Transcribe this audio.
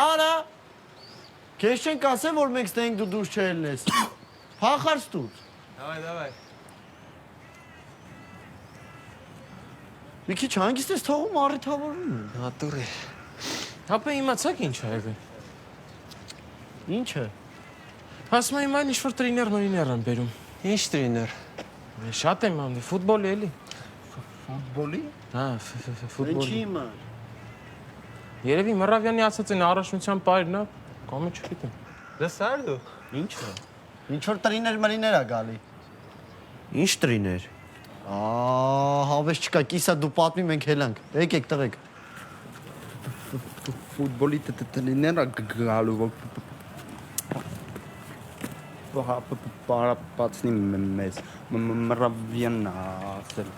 Արա, քեզ չենք ասեմ, որ մենք ստենք դու դուրս չելնես։ Փախարս տուր։ Давай. Մի քիչ հանգիստ ես թողում առիթավորում են։ Նատուրի։ Հապա իմացաք ինչ ա եղել։ Ինչ է։ Ասում եմ այն ինչ-որ տրիներ են բերում։ Ինչ տրիներ։ Շատ եմ անում, ֆուտբոլի էլի։ Ֆուտբոլի։ Հա, ֆուտբոլի։ Ինչի իմար։ Երևի Մռավյանի ասած են առաջնության պայրն է, կամ չգիտեմ։ Լսար դու։ Ինչ է։ Ինչ որ տրիներ ա գալի։ Ինչ տրիներ։ Հավես չկա, կիսա դու պատմի մենք հելանք։ Եկեք տղեկ։ Ֆուտբոլի տրիներ ա գալու պարապացնի մեզ Մռավյանն ասել։